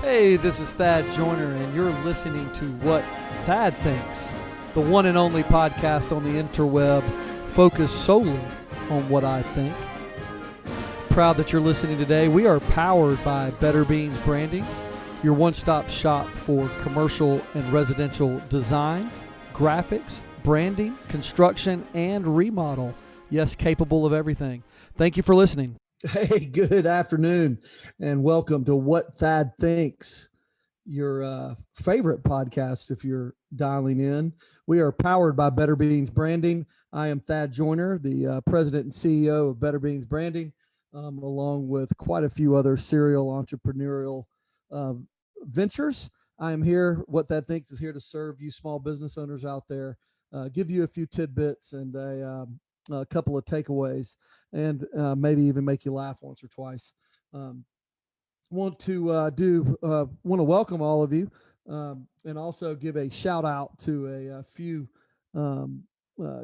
Hey, this is Thad Joyner, and you're listening to What Thad Thinks, the one and only podcast on the interweb focused solely on what I think. Proud that you're listening today. We are powered by Better Beans Branding, your one-stop shop for commercial and residential design, graphics, branding, construction, and remodel. Yes, capable of everything. Thank you for listening. Hey, good afternoon, and welcome to What Thad Thinks, your favorite podcast if you're dialing in. We are powered by Better Beans Branding. I am Thad Joyner, the president and CEO of Better Beans Branding, along with quite a few other serial entrepreneurial ventures. I am here. What Thad Thinks is here to serve you small business owners out there, give you a few tidbits and a couple of takeaways, and maybe even make you laugh once or twice. Want to welcome all of you, and also give a shout out to a few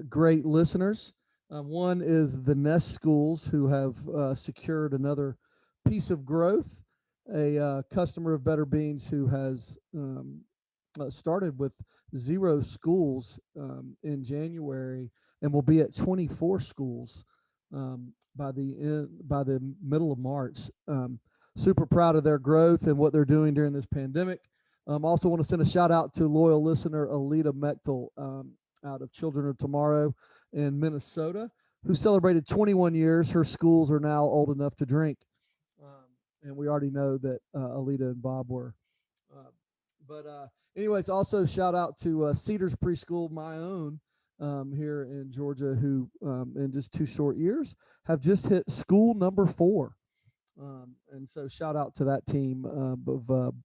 great listeners. One is the Nest Schools, who have secured another piece of growth. A customer of Better Beans who has started with 0 schools in January and will be at 24 schools by the middle of March. Super proud of their growth and what they're doing during this pandemic. Also want to send a shout out to loyal listener Alita Mechtel out of Children of Tomorrow in Minnesota, who celebrated 21 years. Her schools are now old enough to drink. And we already know that Alita and Bob were. Anyways, also shout out to Cedars Preschool, my own, here in Georgia, who in just 2 short years have just hit school number 4. And so shout out to that team of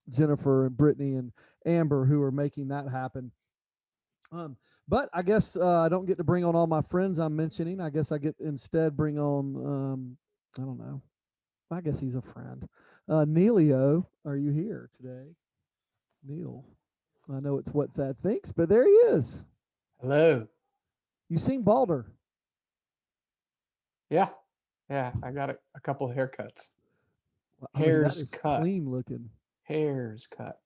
Jennifer and Brittany and Amber, who are making that happen. But I guess I don't get to bring on all my friends I'm mentioning. I guess I get instead bring on, I don't know. I guess he's a friend. Neilio, are you here today? Neil. I know it's What Thad Thinks, but there he is. Hello. You seem balder. Yeah. I got a couple of haircuts. Hair's cut. Clean looking. Hair's cut.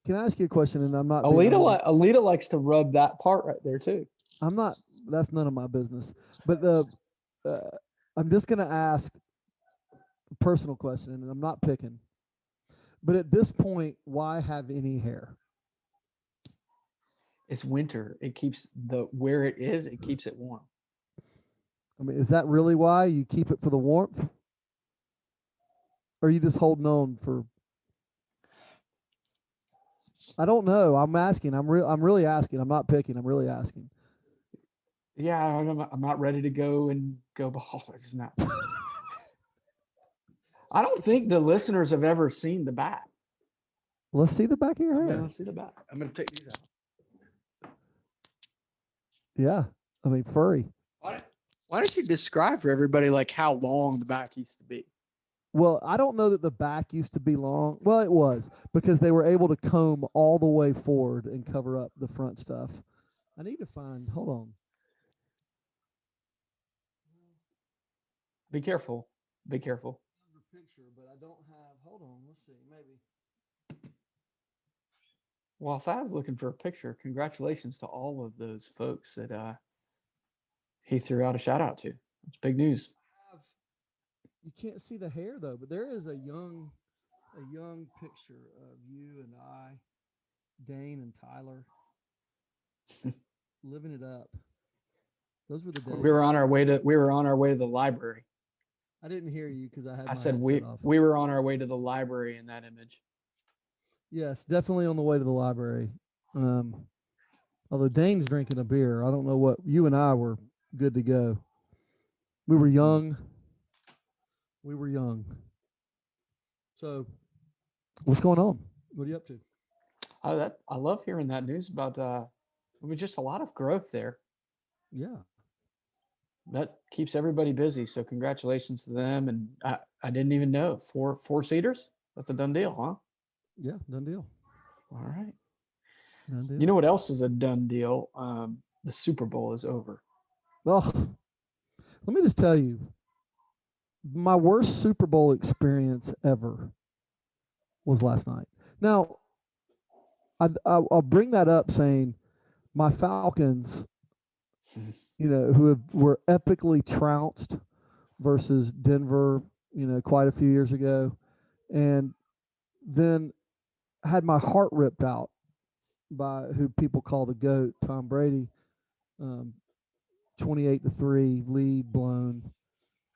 Can I ask you a question? And I'm not. Alita likes to rub that part right there too. I'm not. That's none of my business. But I'm just gonna ask a personal question, and I'm not picking. But at this point, why have any hair? It's winter. It keeps where it is. It keeps it warm. I mean, is that really why you keep it for the warmth? Or are you just holding on for? I don't know. I'm asking. I'm really asking. I'm not picking. I'm really asking. Yeah, I'm not ready to go bald. It's not. I don't think the listeners have ever seen the back. Let's see the back of your hair. Let's see the back. I'm going to take these out. Yeah, I mean, furry. Why don't you describe for everybody like how long the back used to be? Well, I don't know that the back used to be long. Well, it was, because they were able to comb all the way forward and cover up the front stuff. I need to find. Hold on. Be careful. Be careful. Picture, but I don't have. Hold on. Let's see. Maybe. While Thad's looking for a picture, congratulations to all of those folks that he threw out a shout out to. It's big news. You can't see the hair though, but there is a young picture of you and I, Dane and Tyler, living it up. Those were the days. We were on our way to the library. I didn't hear you because I said we were on our way to the library in that image. Yes, definitely on the way to the library. Although Dane's drinking a beer, I don't know what. You and I were good to go. We were young. So, what's going on? What are you up to? I love hearing that news about. It was just a lot of growth there. Yeah. That keeps everybody busy. So congratulations to them. And I didn't even know. Four seaters? That's a done deal, huh? Yeah, done deal. All right. Done deal. You know what else is a done deal? The Super Bowl is over. Well, let me just tell you, my worst Super Bowl experience ever was last night. Now, I'll bring that up saying my Falcons, were epically trounced versus Denver, quite a few years ago, and then had my heart ripped out by who people call the GOAT, Tom Brady. 28-3 lead blown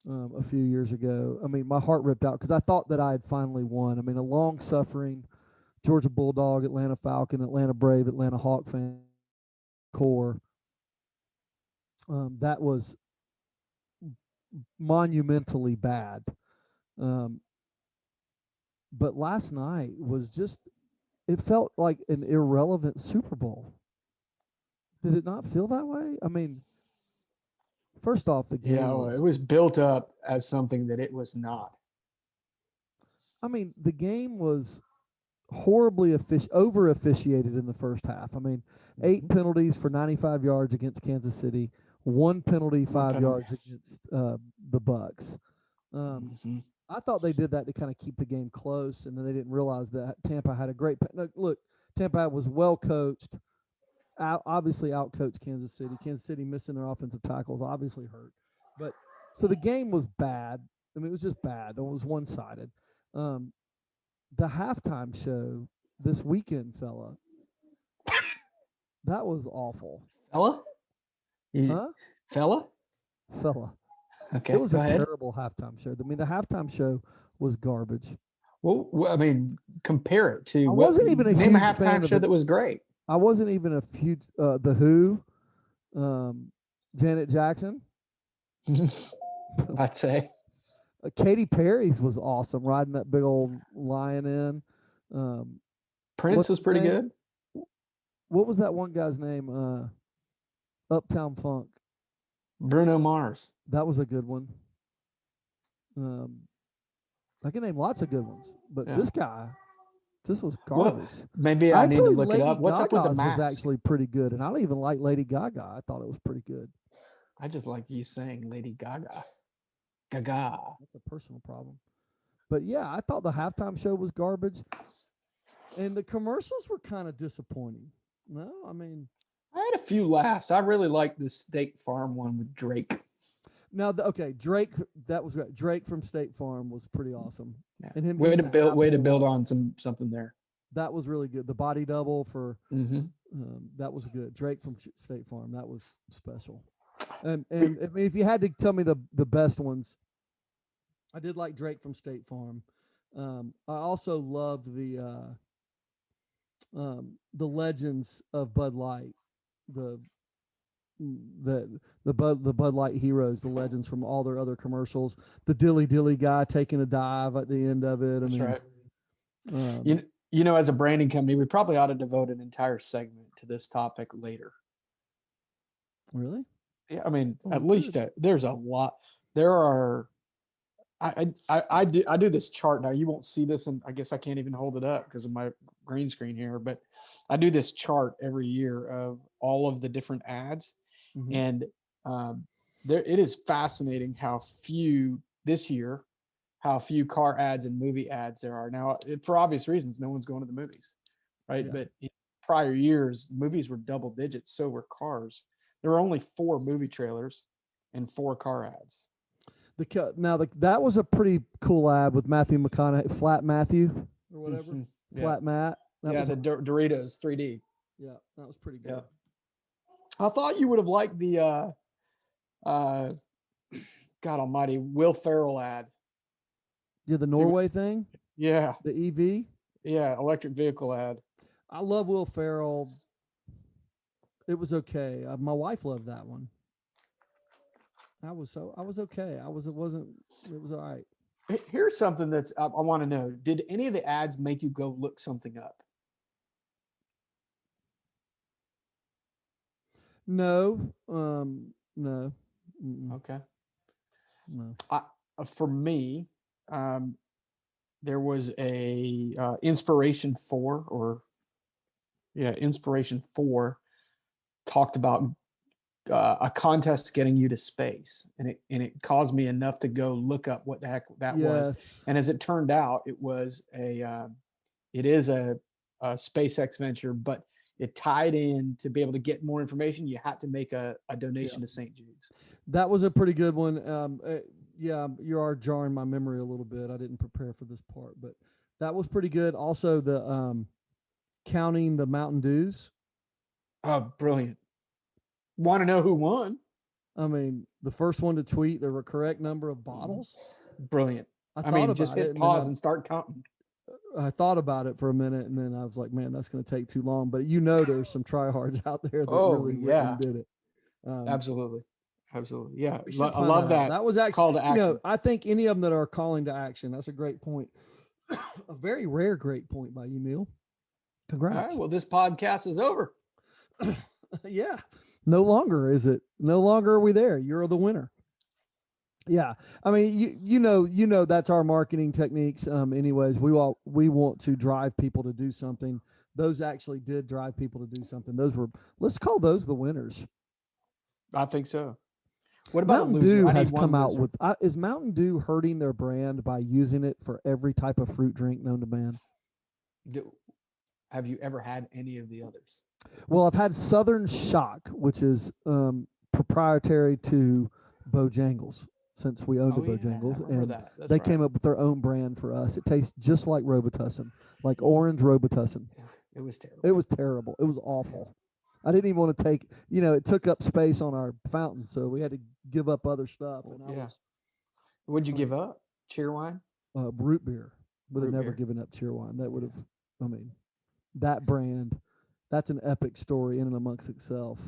a few years ago. I mean, my heart ripped out because I thought that I had finally won. I mean, a long suffering Georgia Bulldog, Atlanta Falcon, Atlanta Brave, Atlanta Hawk fan core. That was monumentally bad. But last night was just, it felt like an irrelevant Super Bowl. Did it not feel that way? I mean, first off, the game Yeah, well, it was built up as something that it was not. I mean, the game was horribly over officiated in the first half. I mean, 8 penalties for 95 yards against Kansas City, 1 penalty, 5 yards against the Bucks. I thought they did that to kind of keep the game close, and then they didn't realize that Tampa had a great. Look, Tampa was well coached. Obviously outcoached Kansas City. Kansas City missing their offensive tackles obviously hurt. But so the game was bad. I mean, it was just bad. It was one-sided. The halftime show this weekend, fella, that was awful. Fella? Huh? Fella? Fella. Okay, It was go a ahead. terrible halftime show. I mean, the halftime show was garbage. Well, I mean, compare it to I wasn't even a name a huge fan halftime of show that was great. I wasn't even a huge The Who, Janet Jackson. I'd say. Katy Perry's was awesome, riding that big old lion in. Prince was pretty good. What was that one guy's name? Uptown Funk. Bruno Mars. That was a good one. I can name lots of good ones, but this guy, this was garbage. Well, maybe I need to look Lady it up. What's up with the Gaga's mask? was actually pretty good, and I don't even like Lady Gaga. I thought it was pretty good. I just like you saying Lady Gaga. Gaga. That's a personal problem. But yeah, I thought the halftime show was garbage, and the commercials were kind of disappointing. No, I mean, I had a few laughs. I really liked the State Farm one with Drake. now, okay, Drake, that was great. Drake from State Farm was pretty awesome. Yeah. And him way to eating build on something there. That was really good. The body double for Mm-hmm. that was good. Drake from State Farm, that was special. And I mean, if you had to tell me the best ones, I did like Drake from State Farm. I also loved the legends of Bud Light, the Bud Light heroes, the legends from all their other commercials. The Dilly Dilly guy taking a dive at the end of it. That's right. You know, as a branding company, we probably ought to devote an entire segment to this topic later. Really? Yeah, I mean, at least there's a lot. There are. I do this chart now. You won't see this, and I guess I can't even hold it up because of my green screen here. But I do this chart every year of all of the different ads, and it is fascinating how few this year, how few car ads and movie ads there are now. For obvious reasons, no one's going to the movies, right? Yeah. But in prior years, movies were double digits, so were cars. There were only 4 movie trailers and 4 car ads. That was a pretty cool ad with Matthew McConaughey, Flat Matthew or whatever, Flat Matt. The Doritos 3D. Yeah, that was pretty good. Yeah. I thought you would have liked the God Almighty, Will Ferrell ad. Yeah, the Norway thing. Yeah, the EV. Yeah, electric vehicle ad. I love Will Ferrell. It was okay. My wife loved that one. I was okay. It was all right. Here's something I want to know. Did any of the ads make you go look something up? No. No. Mm-mm. Okay. No. For me, there was a Inspiration 4 talked about a contest getting you to space, and it caused me enough to go look up what the heck that was. And as it turned out, it was it is a SpaceX venture, but it tied in to be able to get more information. You had to make a donation to St. Jude's. That was a pretty good one. Yeah, you are jarring my memory a little bit. I didn't prepare for this part, but that was pretty good. Also, the counting the Mountain Dews. Oh, brilliant. Want to know who won? I mean, the first one to tweet the correct number of bottles. Brilliant. I mean, thought just about hit it, pause and start counting. I thought about it for a minute, and then I was like, "Man, that's going to take too long." But there's some tryhards out there that really went and did it. Absolutely. Yeah, I love that. That was actually call to action. I think any of them that are calling to action. That's a great point. A very rare great point by you, Neil. Congrats. All right, well, this podcast is over. Yeah. No longer is it. No longer are we there. You're the winner. Yeah. I mean, you know that's our marketing techniques. Anyways, we want to drive people to do something. Those actually did drive people to do something. Let's call those the winners. I think so. What about Mountain Dew has come out with is Mountain Dew hurting their brand by using it for every type of fruit drink known to man? Have you ever had any of the others? Well, I've had Southern Shock, which is proprietary to Bojangles, since we owned a Bojangles, and they came up with their own brand for us. It tastes just like Robitussin, like orange Robitussin. It was terrible. It was terrible. It was awful. I didn't even want to take. It took up space on our fountain, so we had to give up other stuff. And What'd you give up? Cheerwine? Root beer. Would have never given up Cheerwine. That would have. I mean, that brand. That's an epic story in and amongst itself.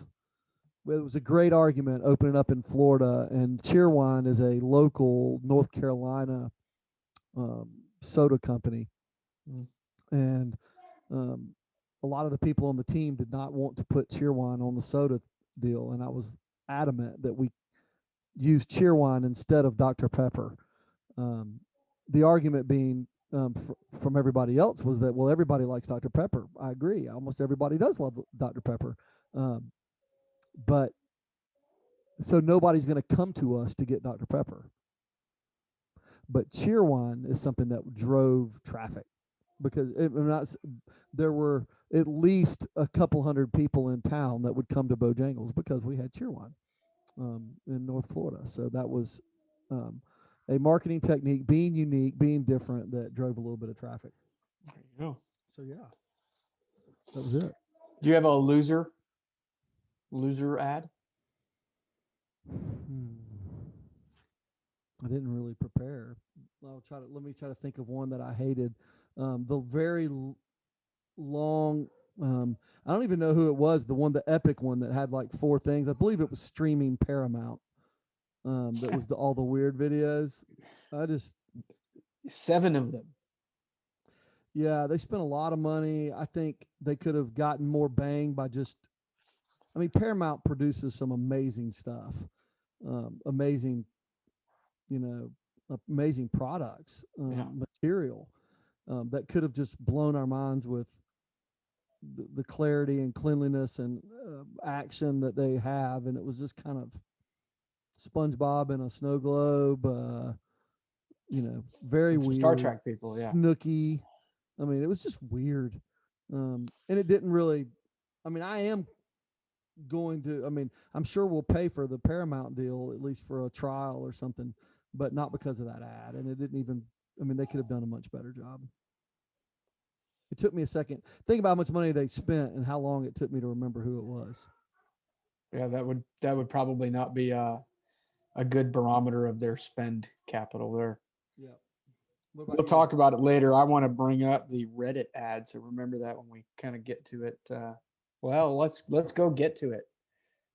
It was a great argument opening up in Florida, and Cheerwine is a local North Carolina soda company, and a lot of the people on the team did not want to put Cheerwine on the soda deal, and I was adamant that we use Cheerwine instead of Dr. Pepper. The argument being from everybody else was that, well, everybody likes Dr. Pepper. I agree. Almost everybody does love Dr. Pepper. But so nobody's going to come to us to get Dr. Pepper. But Cheerwine is something that drove traffic, because there were at least a couple hundred people in town that would come to Bojangles because we had Cheerwine in North Florida. So that was a marketing technique, being unique, being different, that drove a little bit of traffic. There you go. So yeah, that was it. Do you have a loser ad? I didn't really prepare. Let me try to think of one that I hated. The very long. I don't even know who it was. The epic one that had like 4 things. I believe it was streaming Paramount. That was all the weird videos. 7 of them. Yeah, they spent a lot of money. I think they could have gotten more bang by Paramount produces some amazing stuff, amazing products, material that could have just blown our minds with the clarity and cleanliness and action that they have. And it was just kind of SpongeBob in a snow globe, very weird. Star Trek people, yeah. Snooky. It was just weird. And it didn't really, I am going to, I'm sure we'll pay for the Paramount deal, at least for a trial or something, but not because of that ad. And it didn't even, they could have done a much better job. It took me a second. Think about how much money they spent and how long it took me to remember who it was. Yeah, that would probably not be a good barometer of their spend capital there. Yeah. We'll talk about it later. I want to bring up the Reddit ad, so remember that when we kind of get to it. Well, let's go get to it.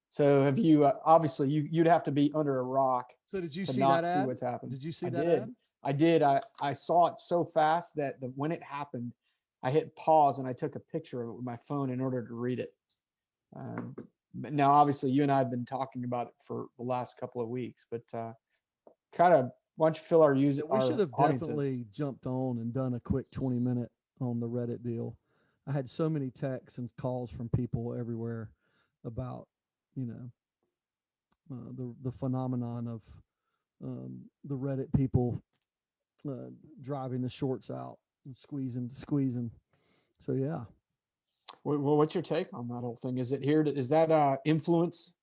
So have you? Obviously, you'd have to be under a rock. So did you to see not that see ad? what's happened? Did you see I that did. ad? I did. I saw it so fast that when it happened, I hit pause and I took a picture of it with my phone in order to read it. Now, obviously, you and I have been talking about it for the last couple of weeks, but kind of, why don't you fill our user? We should have definitely jumped on and done a quick 20-minute on the Reddit deal. I had so many texts and calls from people everywhere about, the phenomenon of the Reddit people driving the shorts out and squeezing. So yeah. Well, what's your take on that whole thing? Is it here to, is that influence,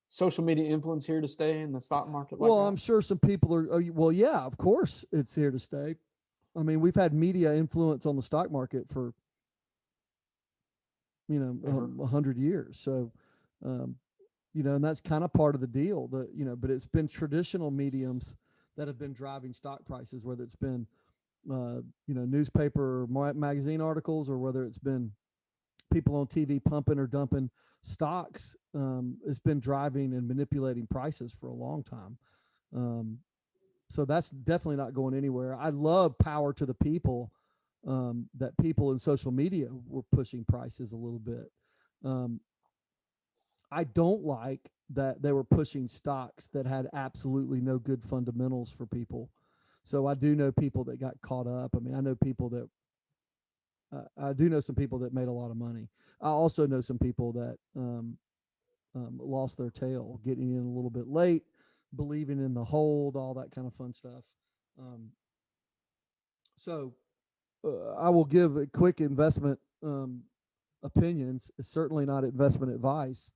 social media influence here to stay in the stock market like Well, that? I'm sure some people are. Well, yeah, of course, it's here to stay. I mean, we've had media influence on the stock market for Ever. 100 years. So, um, and that's kind of part of the deal. But it's been traditional mediums that have been driving stock prices, whether it's been newspaper or magazine articles, or whether it's been people on TV pumping or dumping stocks. It's been driving and manipulating prices for a long time. So that's definitely not going anywhere. I love power to the people, that people in social media were pushing prices a little bit. I don't like that they were pushing stocks that had absolutely no good fundamentals for people. So I do know people that got caught up. I mean, I do know some people that made a lot of money. I also know some people that lost their tail, getting in a little bit late, believing in the hold, all that kind of fun stuff. So I will give a quick investment opinions. It's certainly not investment advice,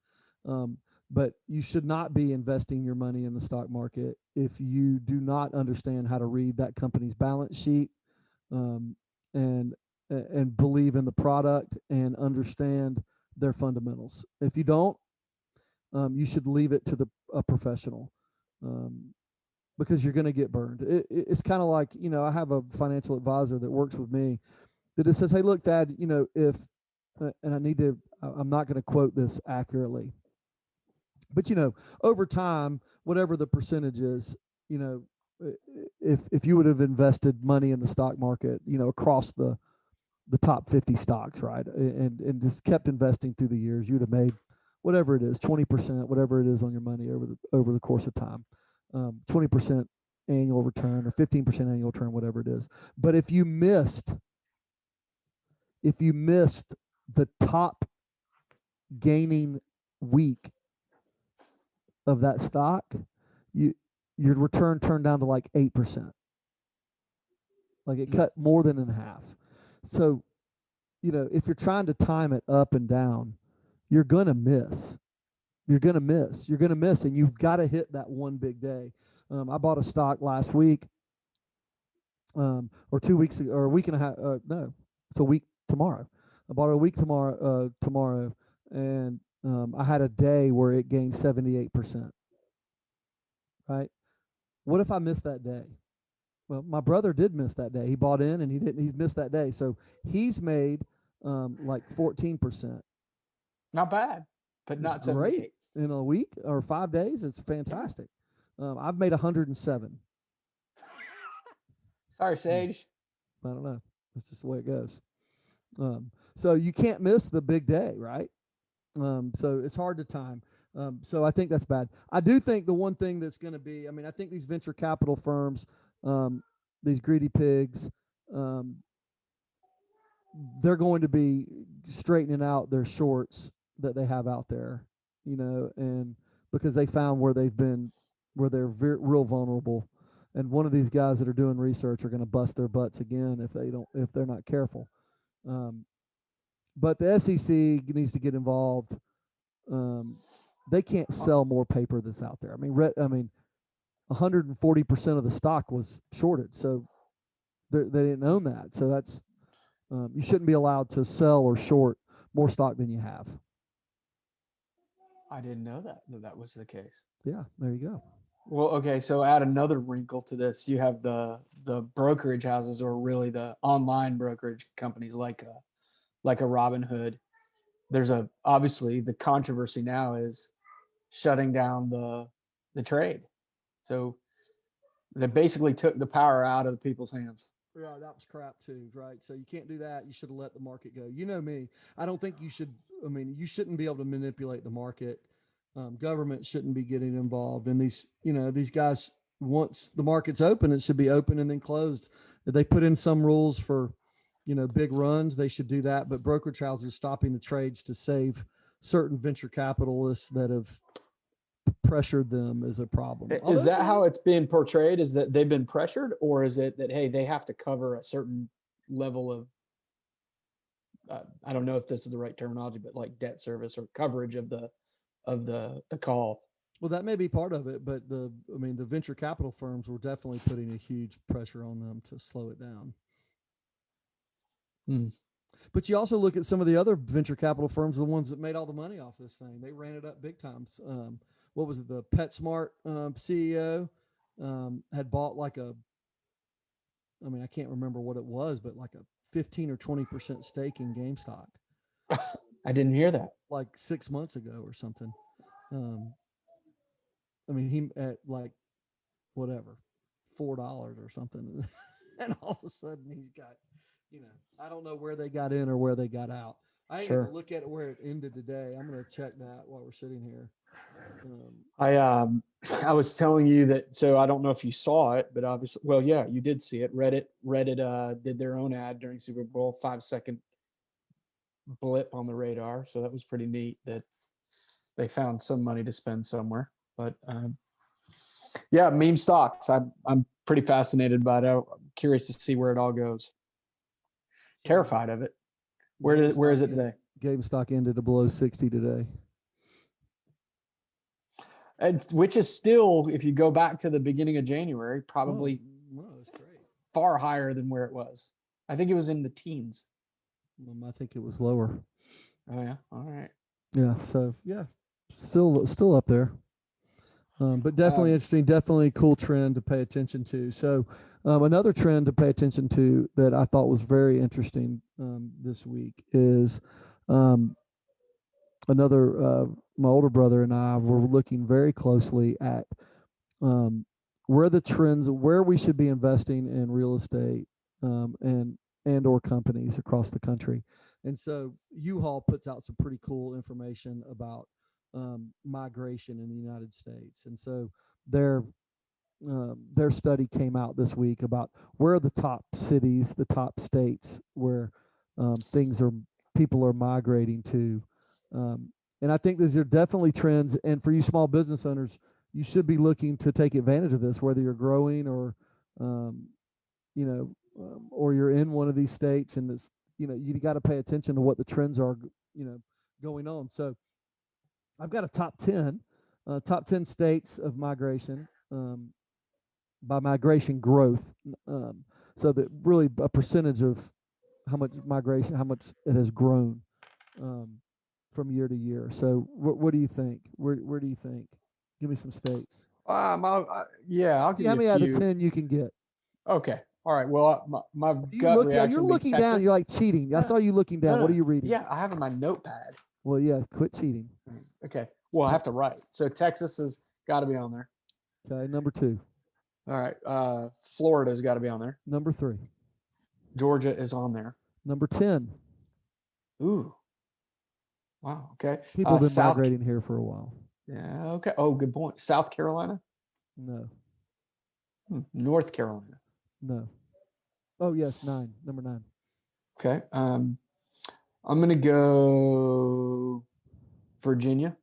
but you should not be investing your money in the stock market if you do not understand how to read that company's balance sheet, um, and believe in the product and understand their fundamentals. If you don't, you should leave it to a professional, um, because you're going to get burned. It's kind of like, I have a financial advisor that works with me that just says, "Hey, look, Thad, if," and I'm not going to quote this accurately, but over time, whatever the percentage is, if you would have invested money in the stock market, across the top 50 stocks, right, and just kept investing through the years, you'd have made whatever it is, 20%, whatever it is on your money over the course of time, 20% annual return or 15% annual return, whatever it is. But if you missed the top gaining week of that stock, you your return turned down to like 8%. Like it cut more than in half. So, if you're trying to time it up and down, you're gonna miss. You're gonna miss, and you've got to hit that one big day. I bought a stock last week, or 2 weeks ago, or a week and a half. No, it's a week tomorrow. I bought it a week tomorrow, and I had a day where it gained 78%. Right? What if I missed that day? Well, my brother did miss that day. He bought in and he didn't. He's missed that day, so he's made like 14%. Not bad, but It's not great 78. in a week or 5 days. It's fantastic. I've made 107. Sorry, Hmm. Sage. I don't know. That's just the way it goes. So you can't miss the big day, right? So it's hard to time. So I think that's bad. I do think the one thing that's going to be, I mean, I think these venture capital firms, these greedy pigs, um, they're going to be straightening out their shorts that they have out there, and because they found where they're real vulnerable. And one of these guys that are doing research are going to bust their butts again if they're not careful. Um, but the SEC needs to get involved. Um, they can't sell more paper that's out there. I mean, 140% of the stock was shorted, so they didn't own that. So that's you shouldn't be allowed to sell or short more stock than you have. I didn't know that was the case. Yeah, there you go. Well, okay, so add another wrinkle to this. You have the brokerage houses, or really the online brokerage companies like a Robinhood. There's obviously the controversy now is shutting down the trade. So they basically took the power out of the people's hands. Yeah, that was crap too, right? So you can't do that. You should have let the market go. You know me. I don't think you should. I mean, you shouldn't be able to manipulate the market. Government shouldn't be getting involved. And these guys, once the market's open, it should be open and then closed. If they put in some rules for, big runs, they should do that. But brokerage houses stopping the trades to save certain venture capitalists that have pressured them is a problem. Is that how it's being portrayed? Is that they've been pressured, or is it that, hey, they have to cover a certain level of, I don't know if this is the right terminology, but like debt service or coverage of the call. Well, that may be part of it, but the venture capital firms were definitely putting a huge pressure on them to slow it down. But you also look at some of the other venture capital firms, the ones that made all the money off this thing. They ran it up big time. What was it? The PetSmart CEO had bought like I can't remember what it was, but like a 15 or 20% stake in GameStop. I didn't hear that. Like 6 months ago or something. He at like whatever, $4 or something, and all of a sudden he's got, I don't know where they got in or where they got out. I ain't gonna look at it where it ended today. I'm gonna check that while we're sitting here. I was telling you that, so I don't know if you saw it, but obviously, well, yeah, you did see it. Reddit did their own ad during Super Bowl, 5-second blip on the radar. So that was pretty neat that they found some money to spend somewhere. But yeah, meme stocks. I'm pretty fascinated by it. I'm curious to see where it all goes. Terrified of it. Where is it today? GameStop ended below 60 today. Which is still, if you go back to the beginning of January, probably far higher than where it was. I think it was in the teens. I think it was lower. Oh yeah. All right. Yeah. So yeah, still up there. But definitely interesting, definitely a cool trend to pay attention to. So another trend to pay attention to that I thought was very interesting this week is my older brother and I were looking very closely at where the trends, where we should be investing in real estate and or companies across the country. And so U-Haul puts out some pretty cool information about migration in the United States. And so their study came out this week about where are the top cities, the top states where people are migrating to. And I think these are definitely trends. And for you small business owners, you should be looking to take advantage of this, whether you're growing or, or you're in one of these states, and this, you got to pay attention to what the trends are, going on. So I've got a top 10 states of migration, by migration growth. So that really a percentage of how much it has grown, from year to year. So what do you think? Where do you think? Give me some states. I'll give you how many out of 10 you can get? Okay. All right. Well, my gut reaction you're would be looking Texas. down. You're like cheating. I saw you looking down. What are you reading? Yeah, I have in my notepad. Well, yeah, quit cheating. Okay. Well, I have to write. So Texas has got to be on there. Okay, number 2. All right. Florida's got to be on there. Number 3. Georgia is on there. Number 10. Ooh. Wow. Okay. People have been migrating here for a while. Yeah. Okay. Oh, good point. South Carolina? No. North Carolina? No. Oh, yes, 9. Number 9. Okay. I'm going to go Virginia.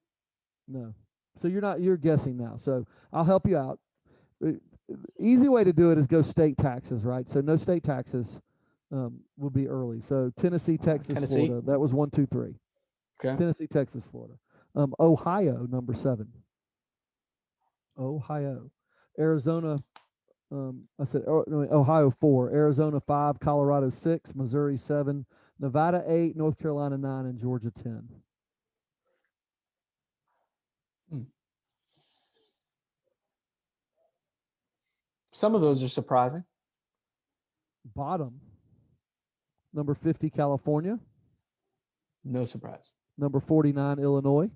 No. So you're guessing now. So I'll help you out. Easy way to do it is go state taxes, right? So no state taxes will be early. So Tennessee, Texas, Florida. That was 1, 2, 3. Okay. Tennessee, Texas, Florida. Ohio, number 7. Ohio. Arizona, Ohio 4. Arizona 5. Colorado 6. Missouri 7. Nevada 8. North Carolina 9. And Georgia 10. Some of those are surprising. Bottom. Number 50, California. No surprise. Number 49, Illinois.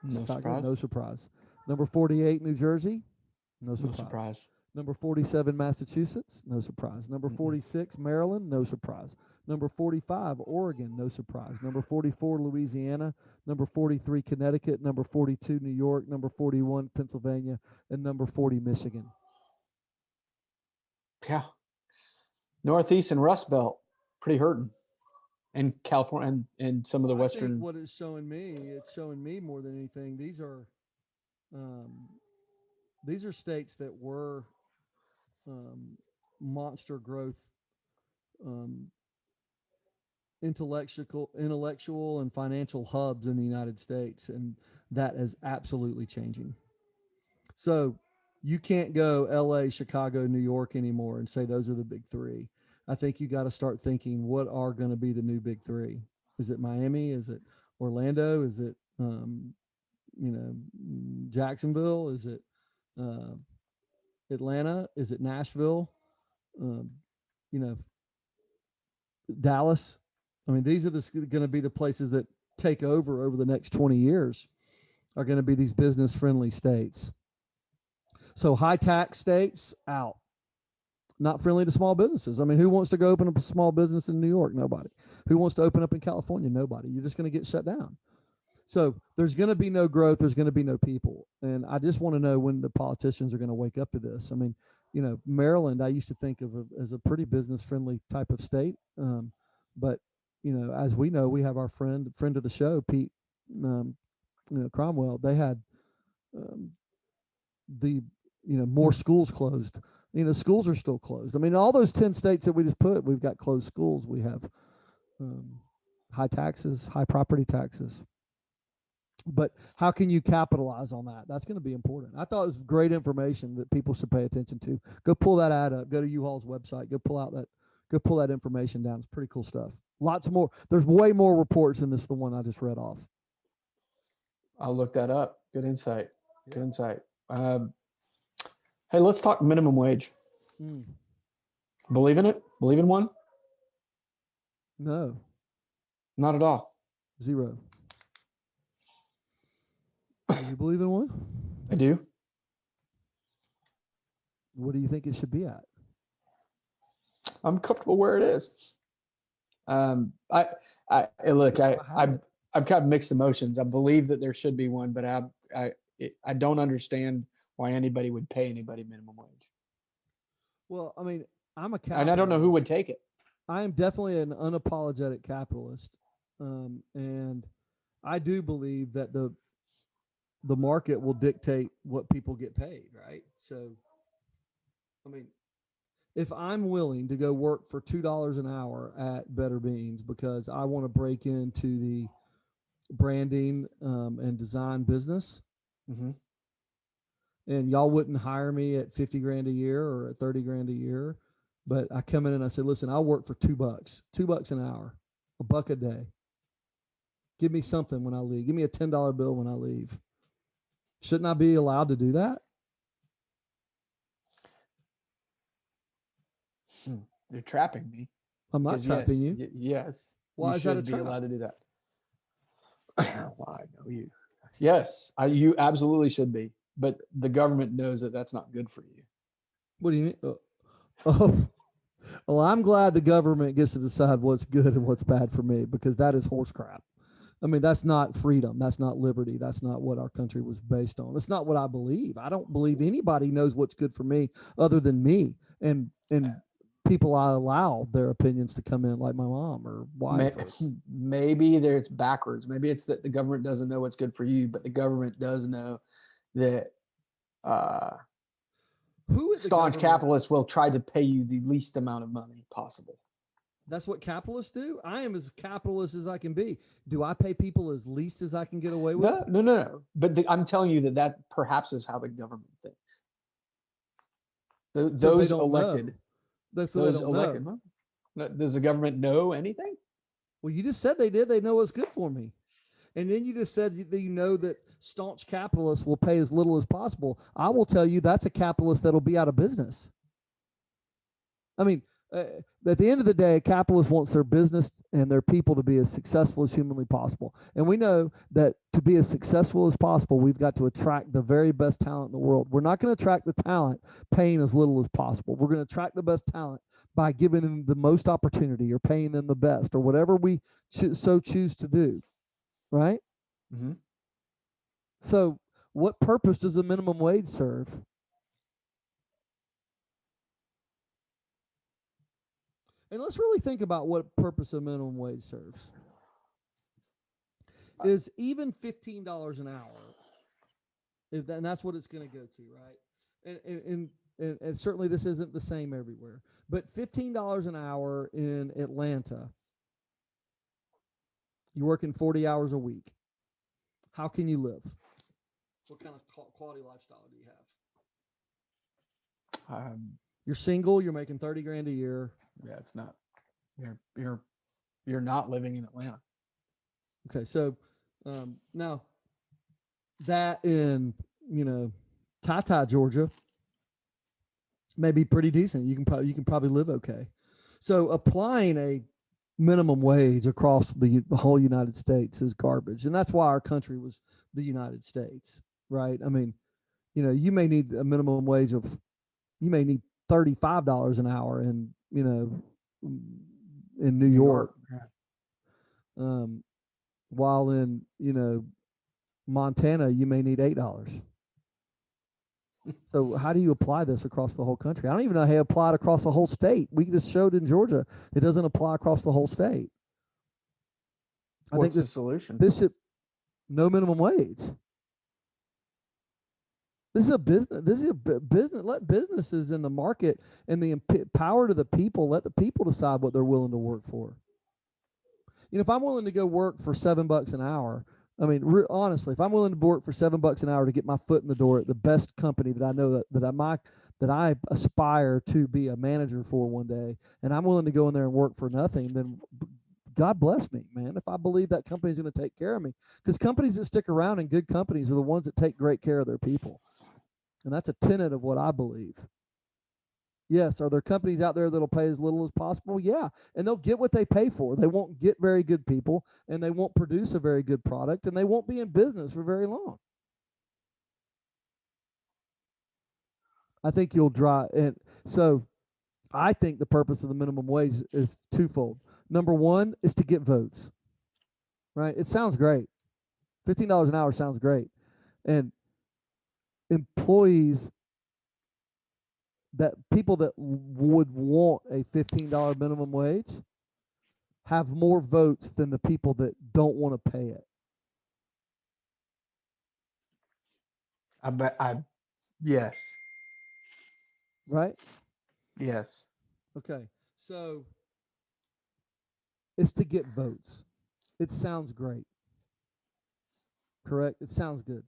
No surprise. No surprise. Number 48, New Jersey. No surprise. Number 47, Massachusetts. No surprise. Number 46, Maryland. No surprise. Number 45, Oregon. No surprise. Number 44, Louisiana. Number 43, Connecticut. Number 42, New York. Number 41, Pennsylvania. And number 40, Michigan. Yeah. Northeast and Rust Belt, pretty hurting. And California and some of the Western. I think what it's showing me more than anything, these are states that were monster growth, um, intellectual and financial hubs in the United States, and that is absolutely changing. So you can't go L.A., Chicago, New York anymore and say those are the big three. I think you got to start thinking what are going to be the new big three. Is it Miami? Is it Orlando? Is it Jacksonville? Is it uh, Atlanta? Is it Nashville? Um, you know, Dallas. I mean, these are going to be the places that take over the next 20 years. Are going to be these business friendly states. So high tax states out, not friendly to small businesses. I mean, who wants to go open up a small business in New York? Nobody. Who wants to open up in California? Nobody. You're just going to get shut down. So there's going to be no growth. There's going to be no people. And I just want to know when the politicians are going to wake up to this. I mean, Maryland, I used to think of as a pretty business friendly type of state. But, as we know, we have our friend of the show, Pete, Cromwell. They had um, more schools closed. Schools are still closed. I mean, all those 10 states that we just put, we've got closed schools. We have high taxes, high property taxes. But how can you capitalize on that? That's going to be important. I thought it was great information that people should pay attention to. Go pull that ad up. Go to U-Haul's website. Go pull that information down. It's pretty cool stuff. Lots more. There's way more reports than the one I just read off. I'll look that up. Good insight. Good insight. Hey, let's talk minimum wage. Believe in it? Believe in one? No. Not at all. Zero. Do you believe in one? I do. What do you think it should be at? I'm comfortable where it is. I've got mixed emotions. I believe that there should be one, but I don't understand why anybody would pay anybody minimum wage. Well, I mean, I'm a capitalist. And I don't know who would take it. I am definitely an unapologetic capitalist. And I do believe that the market will dictate what people get paid, right? So, I mean, if I'm willing to go work for $2 an hour at Better Beans because I want to break into the branding and design business, and y'all wouldn't hire me at 50 grand a year or at 30 grand a year, but I come in and I say, listen, I'll work for $2 an hour, $1 a day. Give me something when I leave. Give me a $10 bill when I leave. Shouldn't I be allowed to do that? You're trapping me. I'm not trapping you. Yes. Why is that a trap? You should be allowed to do that. Well, I know you. Yes, you absolutely should be. But the government knows that that's not good for you. What do you mean? Well, I'm glad the government gets to decide what's good and what's bad for me, because that is horse crap. I mean, that's not freedom. That's not liberty. That's not what our country was based on. That's not what I believe. I don't believe anybody knows what's good for me other than me and people I allow their opinions to come in, like my mom or wife. Maybe it's backwards. Maybe it's that the government doesn't know what's good for you, but the government does know that staunch capitalists will try to pay you the least amount of money possible. That's what capitalists do. I am as capitalist as I can be. Do I pay people as least as I can get away with? No. But I'm telling you that perhaps is how the government thinks. Those elected. Know. That's those elected. Does the government know anything? Well, you just said they did. They know what's good for me. And then you just said that you know that staunch capitalists will pay as little as possible. I will tell you that's a capitalist that'll be out of business. I mean, at the end of the day, a capitalist wants their business and their people to be as successful as humanly possible. And we know that to be as successful as possible, we've got to attract the very best talent in the world. We're not going to attract the talent paying as little as possible. We're going to attract the best talent by giving them the most opportunity or paying them the best or whatever we so choose to do. Right? Mm-hmm. So what purpose does a minimum wage serve? And let's really think about what purpose a minimum wage serves. Is even $15 an hour, and that's what it's going to go to, right? And and certainly this isn't the same everywhere, but $15 an hour in Atlanta, you're working 40 hours a week. How can you live? What kind of quality lifestyle do you have? You're single. You're making 30 grand a year. Yeah, it's not. You're not living in Atlanta. Okay, so now that in Tata, Georgia, may be pretty decent. You can probably live okay. So applying a minimum wage across the whole United States is garbage, and that's why our country was the United States, right? I mean, you may need a minimum wage of, you may need $35 an hour in New York. Yeah. While in Montana you may need $8. So how do you apply this across the whole country? I don't even know how you apply it across the whole state. We just showed in Georgia it doesn't apply across the whole state. What's the solution? This should no minimum wage. This is a business. This is a business. Let businesses in the market and the power to the people. Let the people decide what they're willing to work for. If I'm willing to go work for $7 an hour, I mean, honestly, if I'm willing to work for $7 an hour to get my foot in the door at the best company that I know that I aspire to be a manager for one day, and I'm willing to go in there and work for nothing, then God bless me, man. If I believe that company's going to take care of me, because companies that stick around and good companies are the ones that take great care of their people, and that's a tenet of what I believe. Yes, are there companies out there that'll pay as little as possible? Yeah, and they'll get what they pay for. They won't get very good people, and they won't produce a very good product, and they won't be in business for very long. I think you'll and so I think the purpose of the minimum wage is twofold. Number one is to get votes, right? It sounds great. $15 an hour sounds great, and employees, that people that would want a $15 minimum wage, have more votes than the people that don't want to pay it. Yes. Right? Yes. Okay. So it's to get votes. It sounds great. Correct? It sounds good.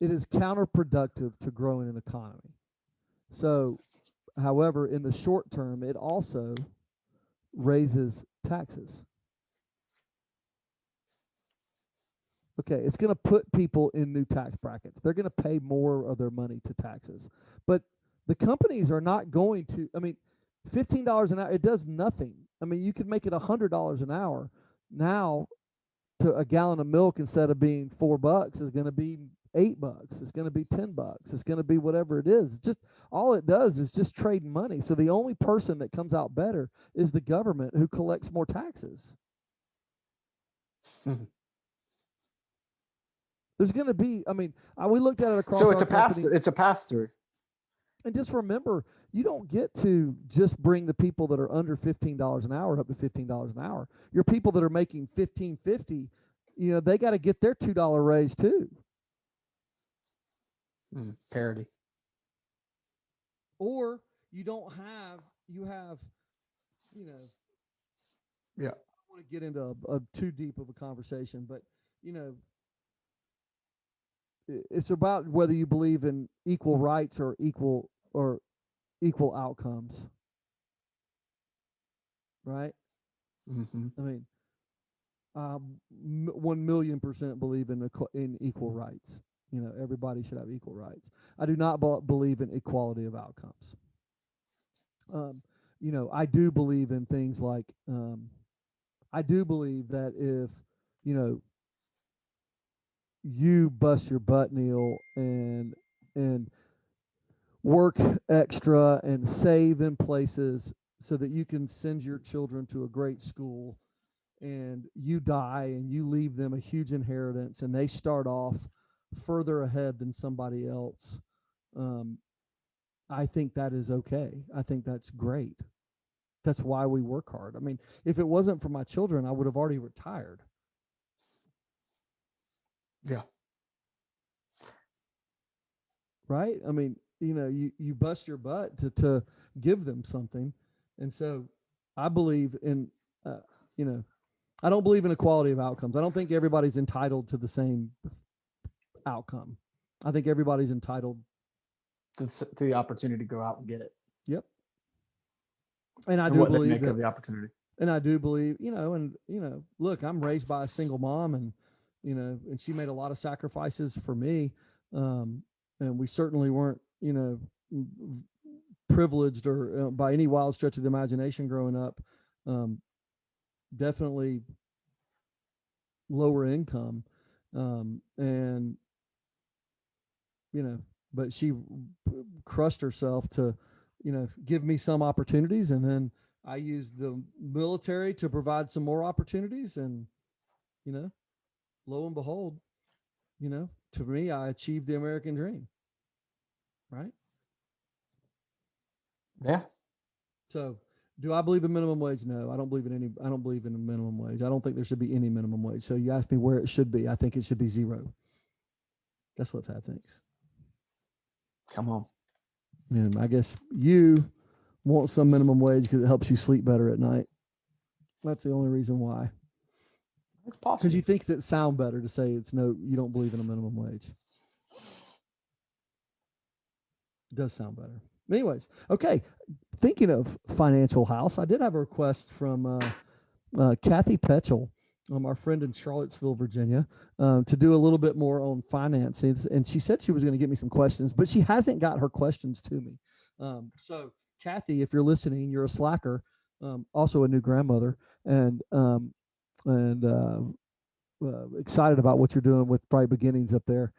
It is counterproductive to growing an economy. So, however, in the short term, it also raises taxes. Okay, it's going to put people in new tax brackets. They're going to pay more of their money to taxes. But the companies are not going to, I mean, $15 an hour, it does nothing. I mean, you could make it $100 an hour. Now, to a gallon of milk, instead of being $4, is going to be $8. It's going to be $10. It's going to be whatever it is. Just all it does is just trading money. So the only person that comes out better is the government, who collects more taxes. There's going to be, I mean, we looked at it across. So it's a pass through. And just remember, you don't get to just bring the people that are under $15 an hour up to $15 an hour. Your people that are making $15.50, they got to get their $2 raise too. Parity. Or you have. Yeah. I don't want to get into a too deep of a conversation, but it's about whether you believe in equal rights or equal outcomes, right? Mm-hmm. I mean, 1,000,000% believe in equal rights. Everybody should have equal rights. I do not believe in equality of outcomes. I do believe in things like, I do believe that if you bust your butt, Neil, and work extra and save in places so that you can send your children to a great school, and you die and you leave them a huge inheritance, and they start off further ahead than somebody else, I think that is okay. I think that's great. That's why we work hard. I mean, if it wasn't for my children, I would have already retired. Yeah. right? I mean, you bust your butt to give them something. And so I believe in, uh, you know, I don't believe in equality of outcomes. I don't think everybody's entitled to the same outcome. I think everybody's entitled. To the opportunity to go out and get it Yep. And I and do what they believe make of that, the opportunity. and I do believe, look, I'm raised by a single mom, and and she made a lot of sacrifices for me, and we certainly weren't, privileged or by any wild stretch of the imagination growing up. Um, Definitely lower income, and but she crushed herself to, give me some opportunities, and then I used the military to provide some more opportunities, and you know, lo and behold, to me, I achieved the American dream, right? Yeah. So, do I believe in minimum wage? No, I don't believe in any. I don't believe in a minimum wage. I don't think there should be any minimum wage. So, you asked me where it should be. I think it should be zero. That's what Thad thinks. Come on. And I guess you want some minimum wage because it helps you sleep better at night. That's the only reason why. It's Because possible. you think it sound better to say it's no, you don't believe in a minimum wage. It does sound better. Anyways, okay. Thinking of financial house, I did have a request from Kathy Petchel, our friend in Charlottesville, Virginia, to do a little bit more on finances. And she said she was going to get me some questions, but she hasn't got her questions to me. So, Kathy, if you're listening, you're a slacker, also a new grandmother, and excited about what you're doing with Bright Beginnings up there.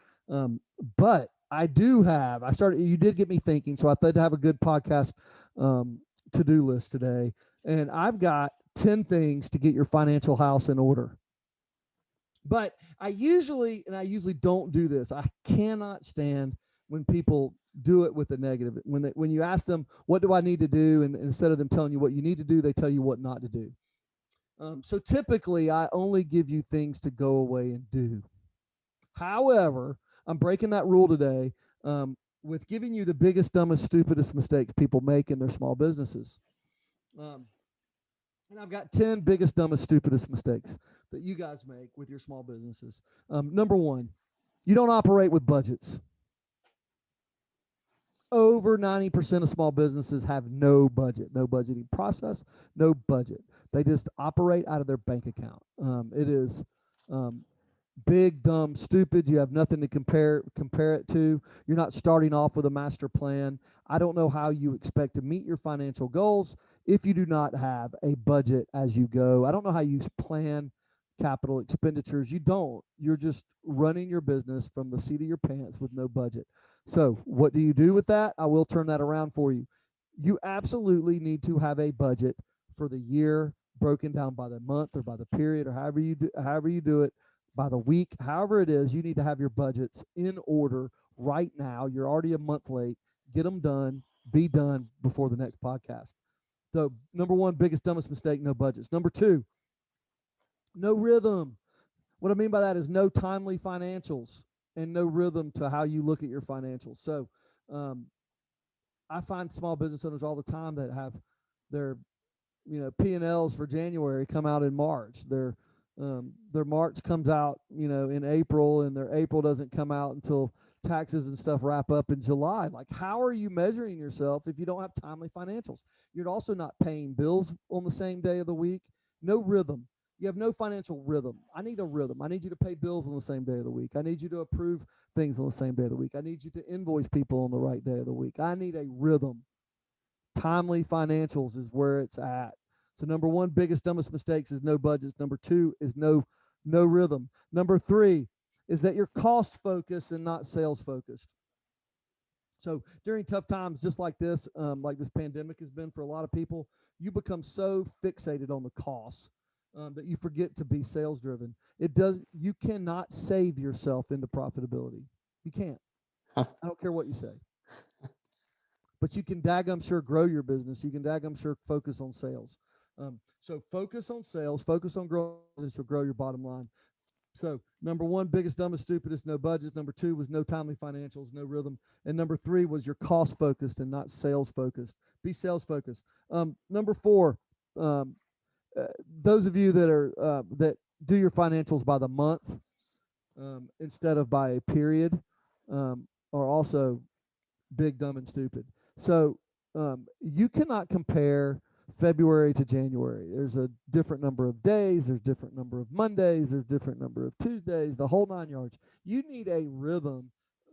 But I started, you did get me thinking. So I thought to have a good podcast to do list today. And I've got 10 things to get your financial house in order. But I usually don't do this. I cannot stand when people do it with the negative. When you ask them, what do I need to do? And instead of them telling you what you need to do, they tell you what not to do. So typically, I only give you things to go away and do. However, I'm breaking that rule today with giving you the biggest, dumbest, stupidest mistakes people make in their small businesses. Um, and I've got 10 biggest, dumbest, stupidest mistakes that you guys make with your small businesses. Number one, you don't operate with budgets. Over 90% of small businesses have no budget, no budgeting process, no budget. They just operate out of their bank account. It is um, big, dumb, stupid. You have nothing to compare it to. You're not starting off with a master plan. I don't know how you expect to meet your financial goals if you do not have a budget as you go. I don't know how you plan capital expenditures. You don't. You're just running your business from the seat of your pants with no budget. So, what do you do with that? I will turn that around for you. You absolutely need to have a budget for the year, broken down by the month or by the period, or however you do it, by the week, however it is. You need to have your budgets in order right now. You're already a month late. Get them done. Be done before the next podcast. So, number one, biggest, dumbest mistake, no budgets. Number two, no rhythm. What I mean by that is no timely financials and no rhythm to how you look at your financials. So, um, I find small business owners all the time that have their P&Ls for January come out in March. Their March comes out in April, and their April doesn't come out until taxes and stuff wrap up in July. Like, how are you measuring yourself if you don't have timely financials? You're also not paying bills on the same day of the week. No rhythm. You have no financial rhythm. I need a rhythm. I need you to pay bills on the same day of the week. I need you to approve things on the same day of the week. I need you to invoice people on the right day of the week. I need a rhythm. Timely financials is where it's at. So number one, biggest, dumbest mistakes is no budgets. Number two is no rhythm. Number three is that you're cost focused and not sales focused. So during tough times, just like this pandemic has been for a lot of people, you become so fixated on the costs that you forget to be sales driven. You cannot save yourself into profitability. You can't. I don't care what you say. But you can daggum sure grow your business. You can daggum sure focus on sales. So focus on sales, focus on growing business, you'll grow your bottom line. So number one, biggest, dumbest, stupidest, no budgets. Number two was no timely financials, no rhythm. And number three was you're cost focused and not sales focused. Be sales focused. Number four, um, those of you that are that do your financials by the month instead of by a period are also big, dumb, and stupid. So you cannot compare February to January. There's a different number of days, there's different number of Mondays, there's different number of Tuesdays, the whole 9 yards. You need a rhythm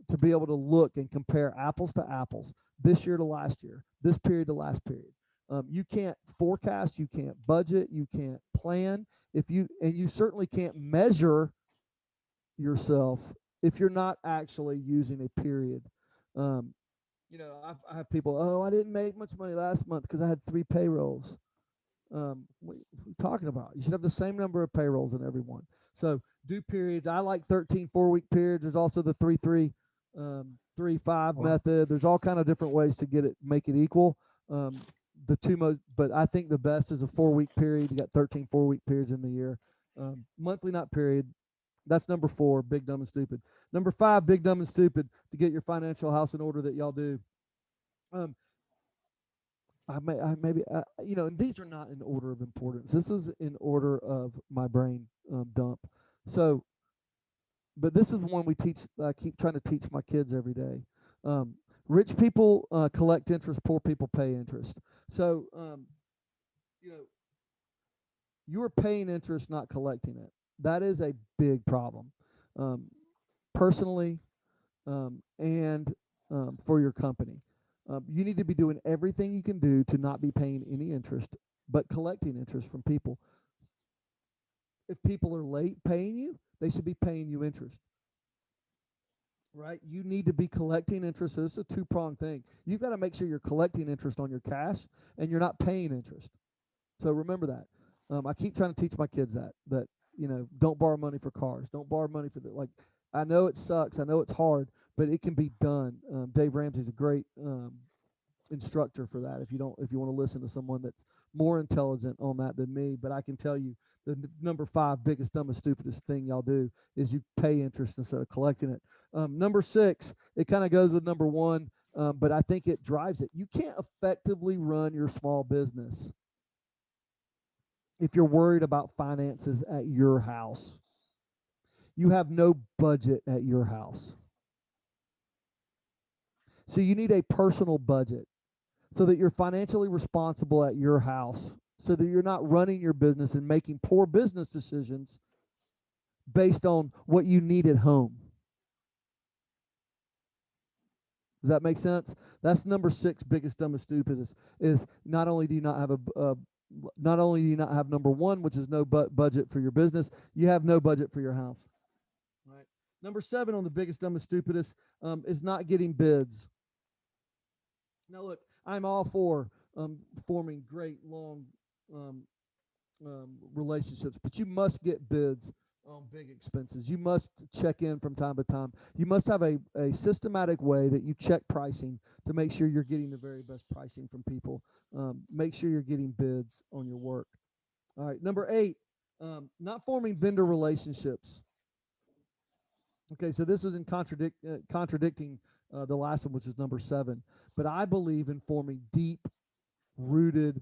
to be able to look and compare apples to apples, this year to last year, this period to last period. You can't forecast, you can't budget, you can't plan and you certainly can't measure yourself if you're not actually using a period. Um, I have people, oh, I didn't make much money last month because I had 3 payrolls. What are you talking about? You should have the same number of payrolls in every one. So do periods. I like 13 4-week periods. There's also the 3-3 method. There's all kind of different ways to make it equal. The two most, but I think the best is a 4-week period. You got 13 4-week periods in the year. Monthly, not period. That's number four, big, dumb, and stupid. Number five, big, dumb, and stupid, to get your financial house in order that y'all do. And these are not in order of importance. This is in order of my brain dump. So, but this is one we teach. I keep trying to teach my kids every day. Rich people collect interest. Poor people pay interest. So, you are paying interest, not collecting it. That is a big problem, personally, and for your company. You need to be doing everything you can do to not be paying any interest, but collecting interest from people. If people are late paying you, they should be paying you interest. Right? You need to be collecting interest. So it's a two-pronged thing. You've got to make sure you're collecting interest on your cash and you're not paying interest. So remember that. I keep trying to teach my kids that don't borrow money for cars. Don't borrow money for the I know it sucks. I know it's hard, but it can be done. Dave Ramsey's a great instructor for that. If you want to listen to someone that's more intelligent on that than me, but I can tell you the number five biggest, dumbest, stupidest thing y'all do is you pay interest instead of collecting it. Number six, it kind of goes with number one, but I think it drives it. You can't effectively run your small business if you're worried about finances at your house. You have no budget at your house. So you need a personal budget so that you're financially responsible at your house, so that you're not running your business and making poor business decisions based on what you need at home. Does that make sense? That's number six, biggest, dumbest, stupidest, is not only do you not have number one, which is no budget for your business, you have no budget for your house. All right. Number seven on the biggest, dumbest, stupidest is not getting bids. Now, look, I'm all for forming great, long relationships, but you must get bids on big expenses. You must check in from time to time. You must have a systematic way that you check pricing to make sure you're getting the very best pricing from people. Make sure you're getting bids on your work. All right, number eight, not forming vendor relationships. Okay, so this was in contradicting the last one, which is number seven. But I believe in forming deep-rooted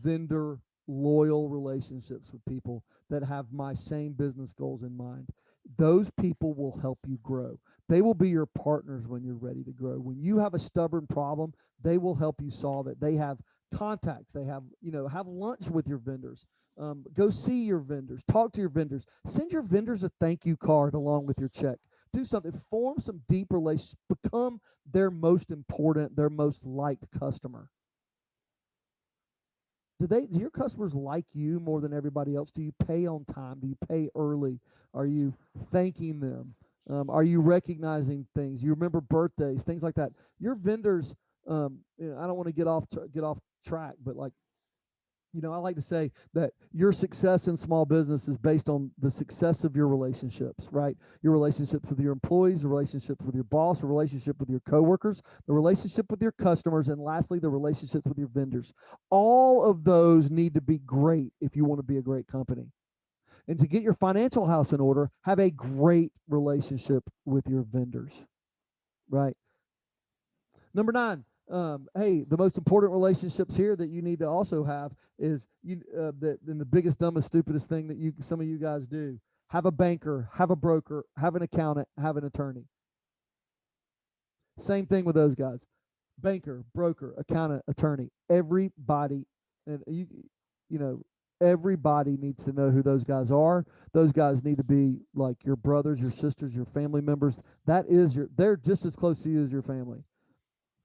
vendor loyal relationships with people that have my same business goals in mind. Those people will help you grow. They will be your partners when you're ready to grow. When you have a stubborn problem, they will help you solve it. They have contacts. They have, have lunch with your vendors. Go see your vendors. Talk to your vendors. Send your vendors a thank you card along with your check. Do something. Form some deep relationships. Become their most important, their most liked customer. Do your customers like you more than everybody else? Do you pay on time? Do you pay early? Are you thanking them? Are you recognizing things? You remember birthdays, things like that. Your vendors, I don't want to get off track, but I like to say that your success in small business is based on the success of your relationships, right? Your relationships with your employees, the relationships with your boss, the relationship with your coworkers, the relationship with your customers, and lastly, the relationships with your vendors. All of those need to be great if you want to be a great company. And to get your financial house in order, have a great relationship with your vendors, right? Number 9, hey, the most important relationships here that you need to also have is and the biggest, dumbest, stupidest thing that some of you guys do: have a banker, have a broker, have an accountant, have an attorney. Same thing with those guys: banker, broker, accountant, attorney. Everybody, and you know, everybody needs to know who those guys are. Those guys need to be like your brothers, your sisters, your family members. They're just as close to you as your family.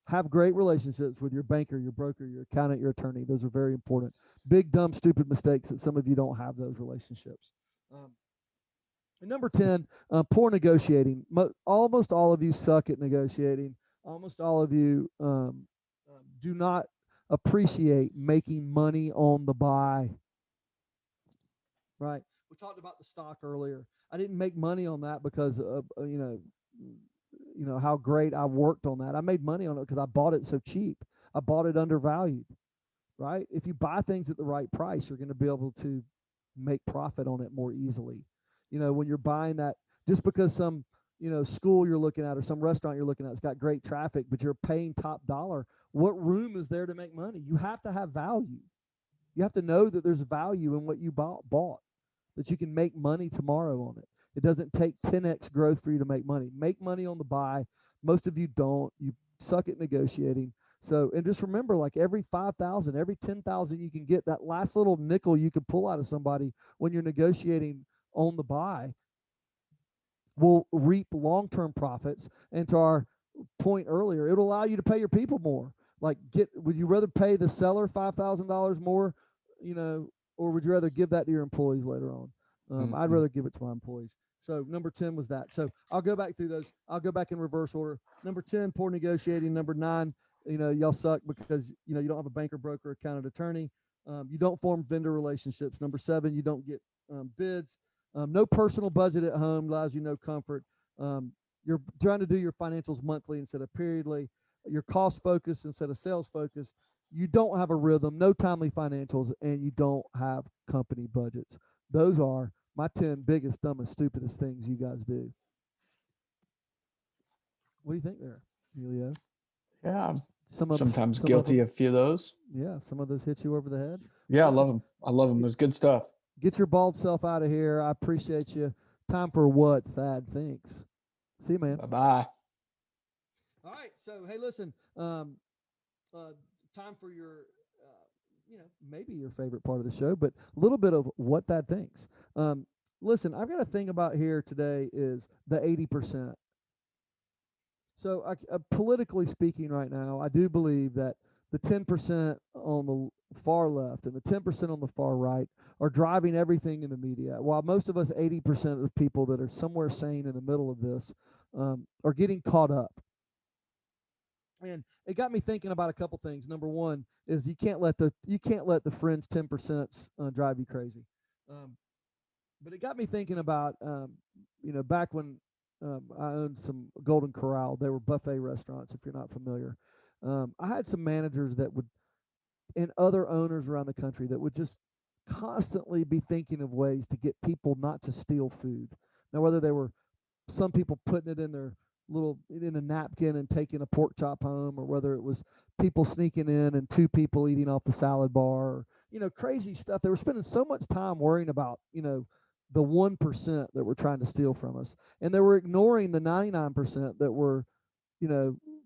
Have great relationships with your banker, your broker, your accountant, your attorney. Those are very important. Big, dumb, stupid mistakes that some of you don't have those relationships. And number 10, poor negotiating. Almost all of you suck at negotiating. Almost all of you do not appreciate making money on the buy. Right? We talked about the stock earlier. I didn't make money on that because of how great I worked on that. I made money on it because I bought it so cheap. I bought it undervalued. Right? If you buy things at the right price, you're going to be able to make profit on it more easily. When you're buying that, just because some school you're looking at or some restaurant you're looking at, it's got great traffic, but you're paying top dollar, what room is there to make money? You have to have value. You have to know that there's value in what you bought, that you can make money tomorrow on it. It doesn't take 10x growth for you to make money. Make money on the buy. Most of you don't. You suck at negotiating. So, and just remember, like every 5,000, every 10,000 you can get, that last little nickel you can pull out of somebody when you're negotiating on the buy will reap long-term profits. And to our point earlier, it'll allow you to pay your people more. Like, would you rather pay the seller $5,000 more, or would you rather give that to your employees later on? I'd rather give it to my employees. So number 10 was that. So I'll go back through those. I'll go back in reverse order. Number 10, poor negotiating. Number 9, y'all suck because, you don't have a banker, broker, accountant, attorney. You don't form vendor relationships. Number 7, you don't get bids. No personal budget at home allows you no comfort. You're trying to do your financials monthly instead of periodly. You're cost focused instead of sales focused. You don't have a rhythm, no timely financials, and you don't have company budgets. Those are my 10 biggest, dumbest, stupidest things you guys do. What do you think there, Helio? Yeah, I'm sometimes guilty of a few of those. Yeah, some of those hit you over the head. Yeah, I love them. I love them. It's good stuff. Get your bald self out of here. I appreciate you. Time for What Thad Thinks. See you, man. Bye-bye. All right. So, hey, listen. Time for your, maybe your favorite part of the show, but a little bit of What Thad Thinks. Listen, I've got a thing about here today is the 80%. So, politically speaking right now, I do believe that the 10% on the far left and the 10% on the far right are driving everything in the media, while most of us 80% of the people that are somewhere sane in the middle of this are getting caught up. And it got me thinking about a couple things. Number 1 is you can't let the fringe 10% drive you crazy. But it got me thinking about back when I owned some Golden Corral. They were buffet restaurants, if you're not familiar. I had some managers that would, and other owners around the country that would just constantly be thinking of ways to get people not to steal food. Now, whether they were some people putting it in a napkin and taking a pork chop home, or whether it was people sneaking in and 2 people eating off the salad bar, or, crazy stuff. They were spending so much time worrying about, the 1% that were trying to steal from us. And they were ignoring the 99% that were,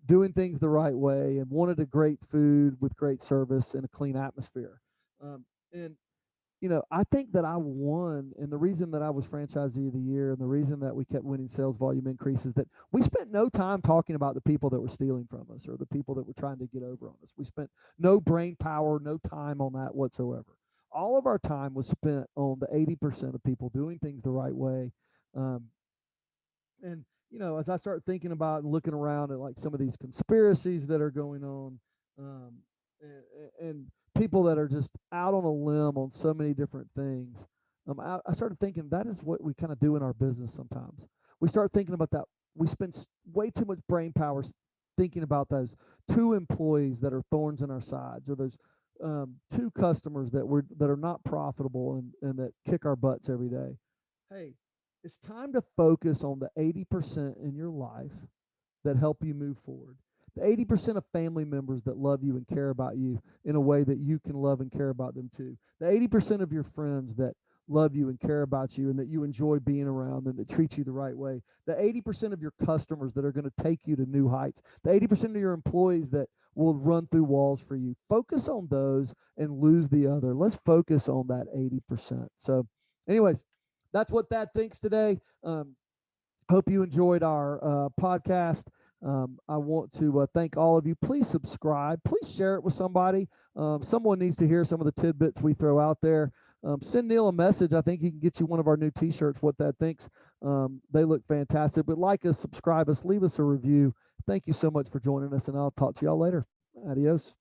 doing things the right way and wanted a great food with great service and a clean atmosphere. And I think that I won, and the reason that I was franchisee of the year and the reason that we kept winning sales volume increases, that we spent no time talking about the people that were stealing from us or the people that were trying to get over on us. We spent no brain power, no time on that whatsoever. All of our time was spent on the 80% of people doing things the right way. And as I start thinking about and looking around at like some of these conspiracies that are going on, and people that are just out on a limb on so many different things, I started thinking that is what we kind of do in our business sometimes. We start thinking about that. We spend way too much brain power thinking about those 2 employees that are thorns in our sides, or those two customers that are not profitable and that kick our butts every day. Hey, it's time to focus on the 80% in your life that help you move forward. The 80% of family members that love you and care about you in a way that you can love and care about them too. The 80% of your friends that love you and care about you and that you enjoy being around and that treat you the right way. The 80% of your customers that are going to take you to new heights. The 80% of your employees that will run through walls for you. Focus on those and lose the other. Let's focus on that 80%. So, anyways, that's what Thad thinks today. Hope you enjoyed our podcast. I want to thank all of you. Please subscribe. Please share it with somebody. Someone needs to hear some of the tidbits we throw out there. Send Neil a message. I think he can get you one of our new T-shirts. What Thad thinks. They look fantastic. But like us, subscribe us, leave us a review. Thank you so much for joining us, and I'll talk to y'all later. Adios.